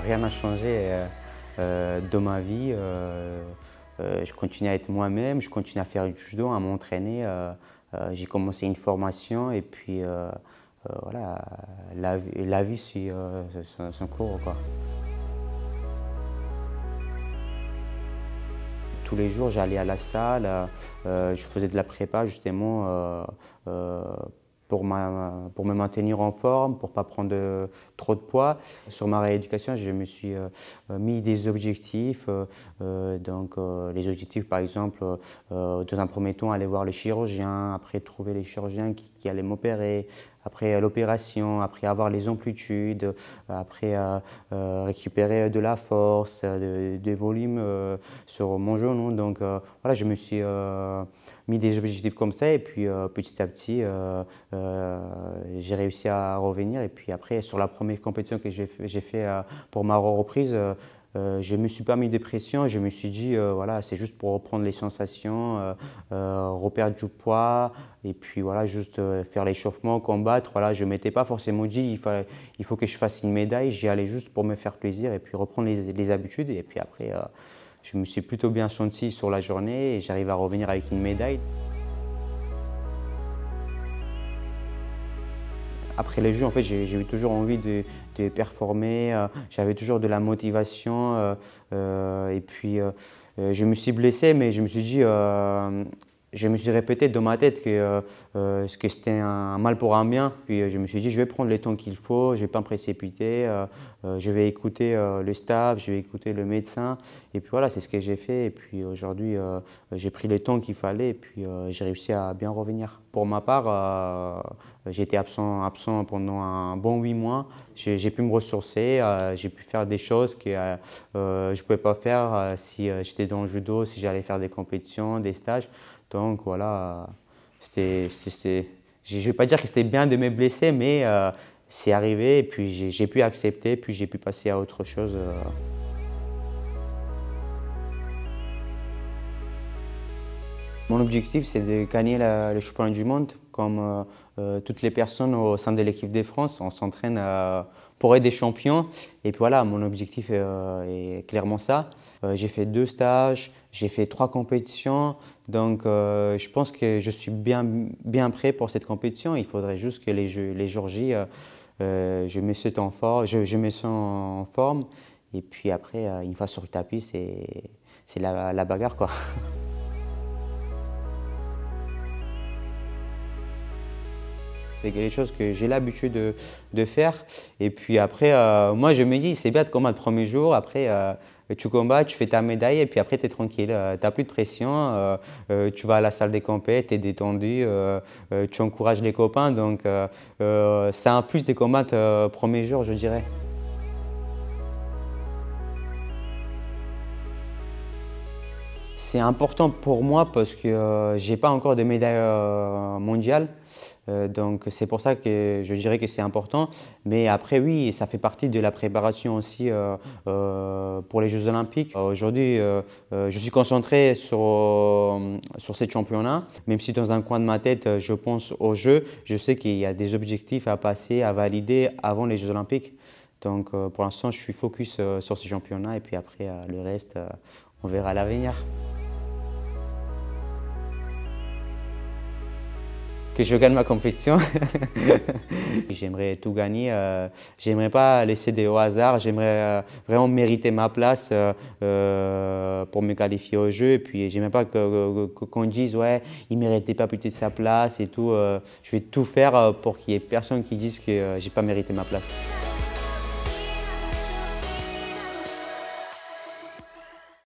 Rien n'a changé dans ma vie. Je continue à être moi-même, je continue à faire du judo, à m'entraîner. J'ai commencé une formation et puis voilà, la vie suit son cours, quoi. Tous les jours, j'allais à la salle, je faisais de la prépa justement pour me maintenir en forme, pour ne pas prendre trop de poids. Sur ma rééducation, je me suis mis des objectifs. Les objectifs, par exemple, dans un premier temps, aller voir le chirurgien, après trouver les chirurgiens qui allaient m'opérer, après l'opération, après avoir les amplitudes, après récupérer de la force, des volumes sur mon genou. Donc voilà, je me suis mis des objectifs comme ça et puis petit à petit, j'ai réussi à revenir. Et puis après, sur la première compétition que j'ai fait pour ma reprise, je ne me suis pas mis de pression, je me suis dit, voilà, c'est juste pour reprendre les sensations, reperdre du poids, et puis voilà, juste faire l'échauffement, combattre. Voilà, je ne m'étais pas forcément dit, il faut que je fasse une médaille, j'y allais juste pour me faire plaisir et puis reprendre les habitudes. Et puis après, je me suis plutôt bien senti sur la journée et j'arrive à revenir avec une médaille. Après les Jeux, en fait, j'ai eu toujours envie de performer, j'avais toujours de la motivation et puis je me suis blessé, mais je me suis dit, je me suis répété dans ma tête que c'était un mal pour un bien. Puis je me suis dit, je vais prendre le temps qu'il faut, je ne vais pas me précipiter, je vais écouter le staff, je vais écouter le médecin. Et puis voilà, c'est ce que j'ai fait. Et puis aujourd'hui, j'ai pris le temps qu'il fallait et puis j'ai réussi à bien revenir. Pour ma part, j'ai été absent pendant un bon 8 mois. J'ai pu me ressourcer, j'ai pu faire des choses que je ne pouvais pas faire si j'étais dans le judo, si j'allais faire des compétitions, des stages. Donc voilà, je ne vais pas dire que c'était bien de me blesser, mais c'est arrivé et puis j'ai pu accepter, puis j'ai pu passer à autre chose. Mon objectif, c'est de gagner le championnat du monde. Comme toutes les personnes au sein de l'équipe de France, on s'entraîne pour être des champions. Et puis voilà, mon objectif est clairement ça. J'ai fait 2 stages, j'ai fait 3 compétitions. Donc je pense que je suis bien prêt pour cette compétition. Il faudrait juste que les jours J, je me sente en forme. Et puis après, une fois sur le tapis, c'est la bagarre, quoi. C'est quelque chose que j'ai l'habitude de faire. Et puis après, moi je me dis, c'est bien de combattre le premier jour. Après, tu combats, tu fais ta médaille et puis après, tu es tranquille. Tu n'as plus de pression. Tu vas à la salle des compètes, tu es détendu. Tu encourages les copains. Donc, c'est un plus de combattre premier jour, je dirais. C'est important pour moi parce que je n'ai pas encore de médaille mondiale. Donc c'est pour ça que je dirais que c'est important. Mais après oui, ça fait partie de la préparation aussi pour les Jeux Olympiques. Aujourd'hui, je suis concentré sur ces championnats. Même si dans un coin de ma tête, je pense aux Jeux, je sais qu'il y a des objectifs à passer, à valider avant les Jeux Olympiques. Donc pour l'instant, je suis focus sur ces championnats et puis après le reste, on verra à l'avenir. Que je gagne ma compétition. J'aimerais tout gagner, j'aimerais pas laisser au hasard, j'aimerais vraiment mériter ma place pour me qualifier au jeu. Et puis j'aimerais pas qu'on dise ouais, il méritait pas plutôt de sa place et tout. Je vais tout faire pour qu'il y ait personne qui dise que j'ai pas mérité ma place.